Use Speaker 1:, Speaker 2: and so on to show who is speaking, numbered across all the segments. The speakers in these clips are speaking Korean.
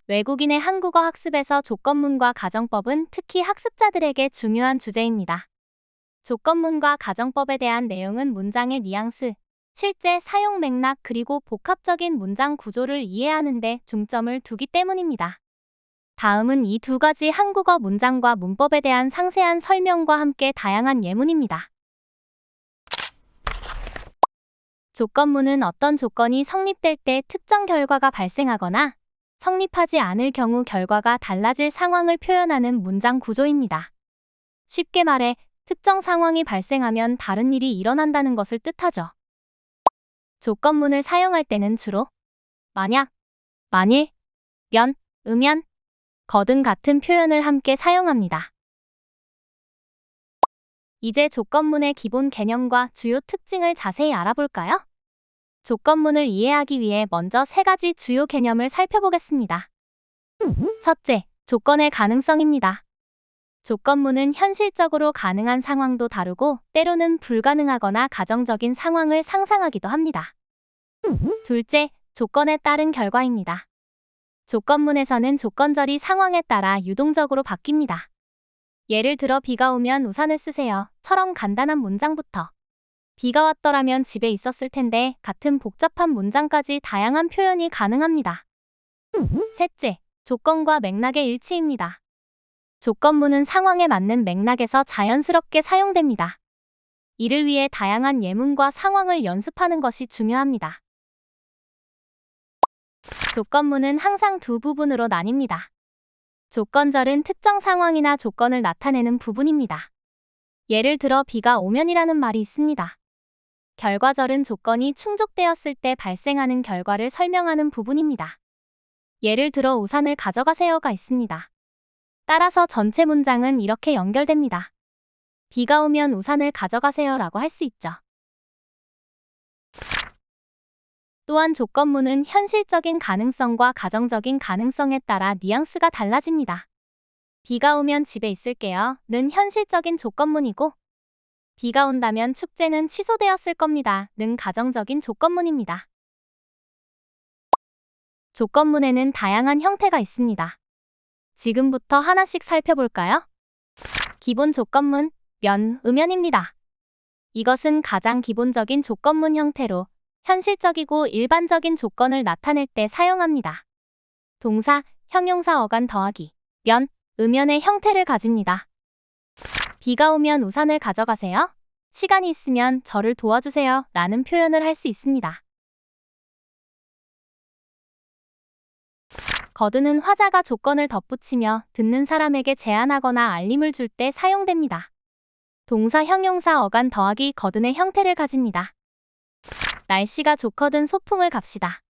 Speaker 1: 외국인의 한국어 학습에서 조건문과 가정법은 특히 학습자들에게 중요한 주제입니다. 조건문과 가정법에 대한 내용은 문장의 뉘앙스, 실제 사용 맥락 그리고 복합적인 문장 구조를 이해하는 데 중점을 두기 때문입니다. 다음은 이 두 가지 한국어 문장과 문법에 대한 상세한 설명과 함께 다양한 예문입니다. 조건문은 어떤 조건이 성립될 때 특정 결과가 발생하거나 성립하지 않을 경우 결과가 달라질 상황을 표현하는 문장 구조입니다. 쉽게 말해, 특정 상황이 발생하면 다른 일이 일어난다는 것을 뜻하죠. 조건문을 사용할 때는 주로 만약, 만일, 면, 으면, 거 등 같은 표현을 함께 사용합니다. 이제 조건문의 기본 개념과 주요 특징을 자세히 알아볼까요? 조건문을 이해하기 위해 먼저 세 가지 주요 개념을 살펴보겠습니다. 첫째, 조건의 가능성입니다. 조건문은 현실적으로 가능한 상황도 다루고 때로는 불가능하거나 가정적인 상황을 상상하기도 합니다. 둘째, 조건에 따른 결과입니다. 조건문에서는 조건절이 상황에 따라 유동적으로 바뀝니다. 예를 들어 비가 오면 우산을 쓰세요. 처럼 간단한 문장부터 비가 왔더라면 집에 있었을 텐데 같은 복잡한 문장까지 다양한 표현이 가능합니다. 셋째, 조건과 맥락의 일치입니다. 조건문은 상황에 맞는 맥락에서 자연스럽게 사용됩니다. 이를 위해 다양한 예문과 상황을 연습하는 것이 중요합니다. 조건문은 항상 두 부분으로 나뉩니다. 조건절은 특정 상황이나 조건을 나타내는 부분입니다. 예를 들어 비가 오면이라는 말이 있습니다. 결과절은 조건이 충족되었을 때 발생하는 결과를 설명하는 부분입니다. 예를 들어 우산을 가져가세요가 있습니다. 따라서 전체 문장은 이렇게 연결됩니다. 비가 오면 우산을 가져가세요라고 할 수 있죠. 또한 조건문은 현실적인 가능성과 가정적인 가능성에 따라 뉘앙스가 달라집니다. 비가 오면 집에 있을게요 는 현실적인 조건문이고 비가 온다면 축제는 취소되었을 겁니다 는 가정적인 조건문입니다. 조건문에는 다양한 형태가 있습니다. 지금부터 하나씩 살펴볼까요? 기본 조건문, 면, 으면입니다. 이것은 가장 기본적인 조건문 형태로 현실적이고 일반적인 조건을 나타낼 때 사용합니다. 동사, 형용사 어간 더하기, 면, 으면의 형태를 가집니다. 비가 오면 우산을 가져가세요. 시간이 있으면 저를 도와주세요 라는 표현을 할 수 있습니다. 거드는 화자가 조건을 덧붙이며 듣는 사람에게 제안하거나 알림을 줄 때 사용됩니다. 동사, 형용사 어간 더하기 거든의 형태를 가집니다. 날씨가 좋거든 소풍을 갑시다.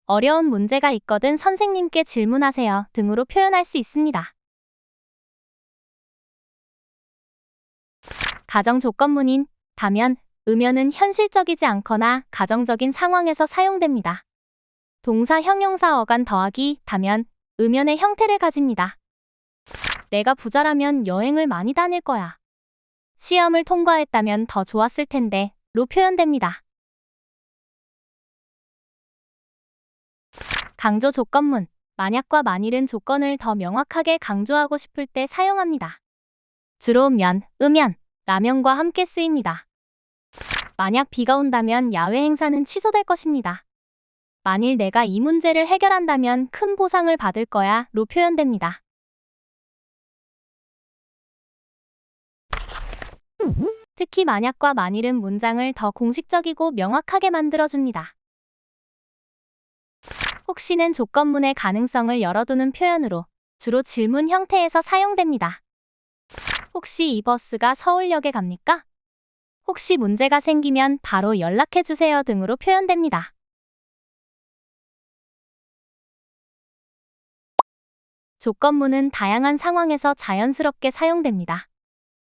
Speaker 1: 어려운 문제가 있거든 선생님께 질문하세요 등으로 표현할 수 있습니다. 가정 조건문인 다면, 으면은 현실적이지 않거나 가정적인 상황에서 사용됩니다. 동사, 형용사 어간 더하기 다면, 으면의 형태를 가집니다. 내가 부자라면 여행을 많이 다닐 거야. 시험을 통과했다면 더 좋았을 텐데 로 표현됩니다. 강조 조건문, 만약과 만일은 조건을 더 명확하게 강조하고 싶을 때 사용합니다. 주로 면, 으면, 라면과 함께 쓰입니다. 만약 비가 온다면 야외 행사는 취소될 것입니다. 만일 내가 이 문제를 해결한다면 큰 보상을 받을 거야 로 표현됩니다. 특히 만약과 만일은 문장을 더 공식적이고 명확하게 만들어줍니다. 혹시는 조건문의 가능성을 열어두는 표현으로 주로 질문 형태에서 사용됩니다. 혹시 이 버스가 서울역에 갑니까? 혹시 문제가 생기면 바로 연락해주세요 등으로 표현됩니다. 조건문은 다양한 상황에서 자연스럽게 사용됩니다.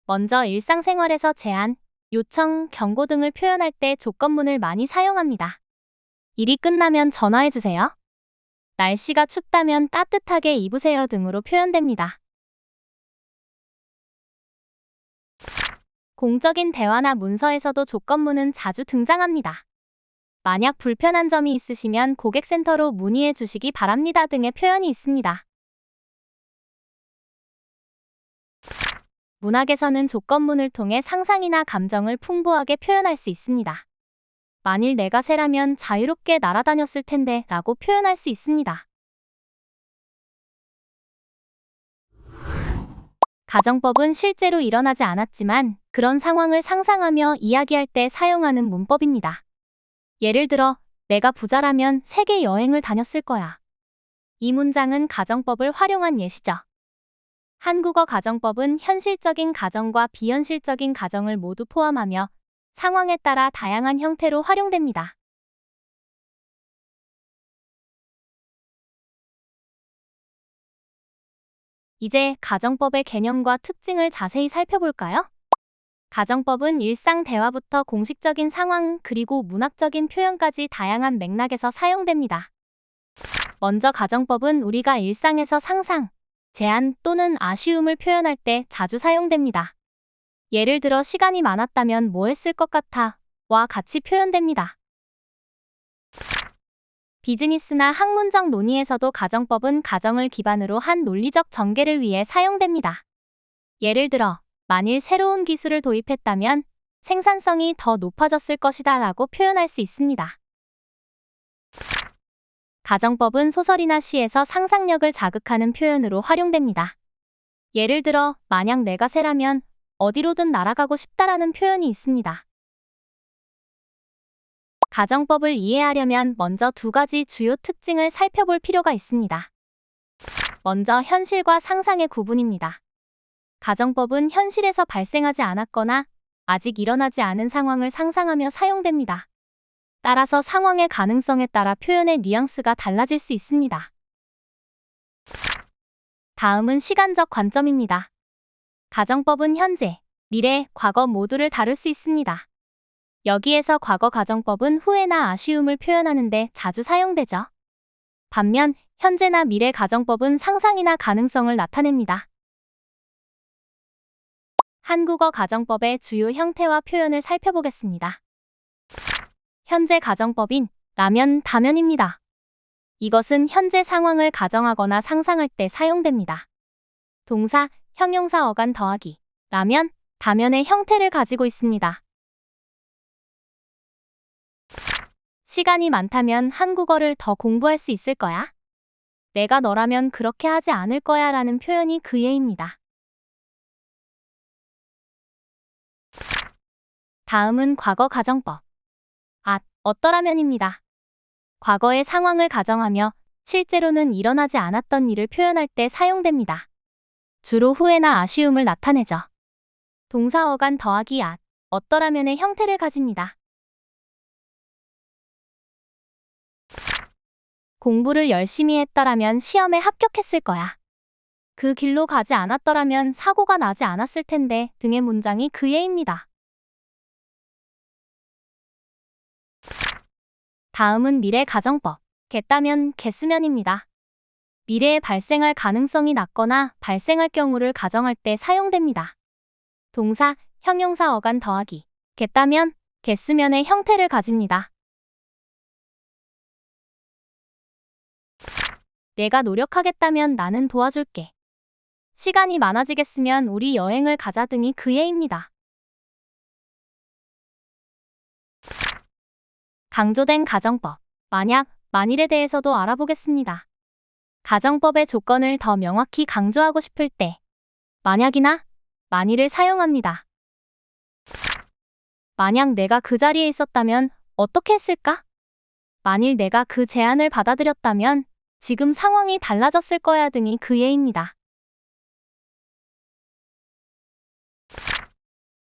Speaker 1: 먼저 일상생활에서 제안, 요청, 경고 등을 표현할 때 조건문을 많이 사용합니다. 일이 끝나면 전화해주세요. 날씨가 춥다면 따뜻하게 입으세요 등으로 표현됩니다. 공적인 대화나 문서에서도 조건문은 자주 등장합니다. 만약 불편한 점이 있으시면 고객센터로 문의해 주시기 바랍니다 등의 표현이 있습니다. 문학에서는 조건문을 통해 상상이나 감정을 풍부하게 표현할 수 있습니다. 만일 내가 새라면 자유롭게 날아다녔을 텐데 라고 표현할 수 있습니다. 가정법은 실제로 일어나지 않았지만 그런 상황을 상상하며 이야기할 때 사용하는 문법입니다. 예를 들어, 내가 부자라면 세계 여행을 다녔을 거야. 이 문장은 가정법을 활용한 예시죠. 한국어 가정법은 현실적인 가정과 비현실적인 가정을 모두 포함하며 상황에 따라 다양한 형태로 활용됩니다. 이제 가정법의 개념과 특징을 자세히 살펴볼까요? 가정법은 일상 대화부터 공식적인 상황 그리고 문학적인 표현까지 다양한 맥락에서 사용됩니다. 먼저 가정법은 우리가 일상에서 상상, 제안 또는 아쉬움을 표현할 때 자주 사용됩니다. 예를 들어 시간이 많았다면 뭐 했을 것 같아 와 같이 표현됩니다. 비즈니스나 학문적 논의에서도 가정법은 가정을 기반으로 한 논리적 전개를 위해 사용됩니다. 예를 들어, 만일 새로운 기술을 도입했다면 생산성이 더 높아졌을 것이다 라고 표현할 수 있습니다. 가정법은 소설이나 시에서 상상력을 자극하는 표현으로 활용됩니다. 예를 들어, 만약 내가 새라면 어디로든 날아가고 싶다라는 표현이 있습니다. 가정법을 이해하려면 먼저 두 가지 주요 특징을 살펴볼 필요가 있습니다. 먼저 현실과 상상의 구분입니다. 가정법은 현실에서 발생하지 않았거나 아직 일어나지 않은 상황을 상상하며 사용됩니다. 따라서 상황의 가능성에 따라 표현의 뉘앙스가 달라질 수 있습니다. 다음은 시간적 관점입니다. 가정법은 현재, 미래, 과거 모두를 다룰 수 있습니다. 여기에서 과거 가정법은 후회나 아쉬움을 표현하는데 자주 사용되죠. 반면 현재나 미래 가정법은 상상이나 가능성을 나타냅니다. 한국어 가정법의 주요 형태와 표현을 살펴보겠습니다. 현재 가정법인 라면 다면입니다. 이것은 현재 상황을 가정하거나 상상할 때 사용됩니다. 동사, 형용사 어간 더하기, 라면, 다면의 형태를 가지고 있습니다. 시간이 많다면 한국어를 더 공부할 수 있을 거야. 내가 너라면 그렇게 하지 않을 거야 라는 표현이 그 예입니다. 다음은 과거 가정법. 어떠라면입니다. 과거의 상황을 가정하며 실제로는 일어나지 않았던 일을 표현할 때 사용됩니다. 주로 후회나 아쉬움을 나타내죠. 동사 어간 더하기 어떠라면의 형태를 가집니다. 공부를 열심히 했더라면 시험에 합격했을 거야. 그 길로 가지 않았더라면 사고가 나지 않았을 텐데 등의 문장이 그 예입니다. 다음은 미래 가정법. 겠다면, 겠으면입니다. 미래에 발생할 가능성이 낮거나 발생할 경우를 가정할 때 사용됩니다. 동사, 형용사 어간 더하기, 겠다면, 겠으면의 형태를 가집니다. 내가 노력하겠다면 나는 도와줄게. 시간이 많아지겠으면 우리 여행을 가자 등이 그 예입니다. 강조된 가정법, 만약, 만일에 대해서도 알아보겠습니다. 가정법의 조건을 더 명확히 강조하고 싶을 때 만약이나 만일을 사용합니다. 만약 내가 그 자리에 있었다면 어떻게 했을까? 만일 내가 그 제안을 받아들였다면 지금 상황이 달라졌을 거야 등이 그 예입니다.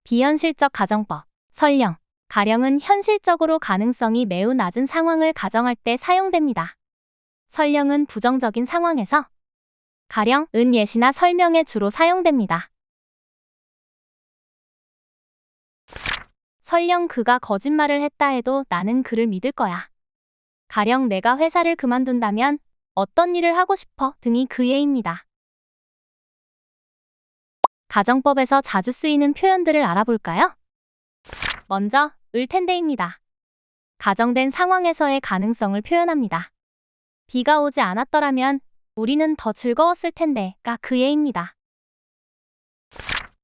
Speaker 1: 비현실적 가정법, 설령, 가령은 현실적으로 가능성이 매우 낮은 상황을 가정할 때 사용됩니다. 설령은 부정적인 상황에서, 가령은 예시나 설명에 주로 사용됩니다. 설령 그가 거짓말을 했다 해도 나는 그를 믿을 거야. 가령 내가 회사를 그만둔다면 어떤 일을 하고 싶어 등이 그 예입니다. 가정법에서 자주 쓰이는 표현들을 알아볼까요? 먼저, 을 텐데입니다. 가정된 상황에서의 가능성을 표현합니다. 비가 오지 않았더라면 우리는 더 즐거웠을 텐데가 그 예입니다.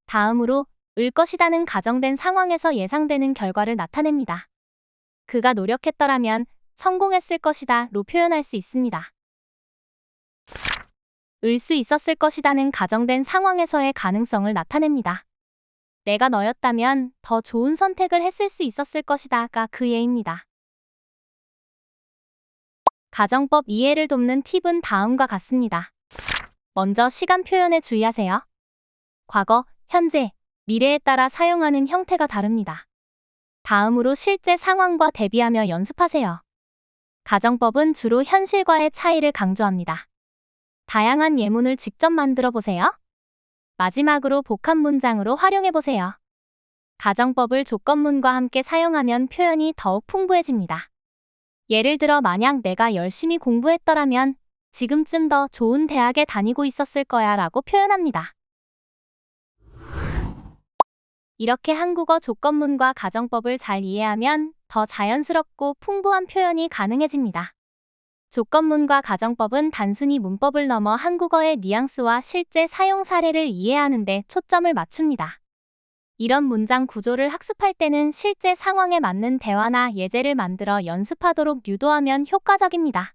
Speaker 1: 다음으로 을 것이다는 가정된 상황에서 예상되는 결과를 나타냅니다. 그가 노력했더라면 성공했을 것이다로 표현할 수 있습니다. 을 수 있었을 것이다는 가정된 상황에서의 가능성을 나타냅니다. 내가 너였다면 더 좋은 선택을 했을 수 있었을 것이다가 그 예입니다. 가정법 이해를 돕는 팁은 다음과 같습니다. 먼저 시간 표현에 주의하세요. 과거, 현재, 미래에 따라 사용하는 형태가 다릅니다. 다음으로 실제 상황과 대비하며 연습하세요. 가정법은 주로 현실과의 차이를 강조합니다. 다양한 예문을 직접 만들어 보세요. 마지막으로 복합 문장으로 활용해 보세요. 가정법을 조건문과 함께 사용하면 표현이 더욱 풍부해집니다. 예를 들어 만약 내가 열심히 공부했더라면 지금쯤 더 좋은 대학에 다니고 있었을 거야 라고 표현합니다. 이렇게 한국어 조건문과 가정법을 잘 이해하면 더 자연스럽고 풍부한 표현이 가능해집니다. 조건문과 가정법은 단순히 문법을 넘어 한국어의 뉘앙스와 실제 사용 사례를 이해하는 데 초점을 맞춥니다. 이런 문장 구조를 학습할 때는 실제 상황에 맞는 대화나 예제를 만들어 연습하도록 유도하면 효과적입니다.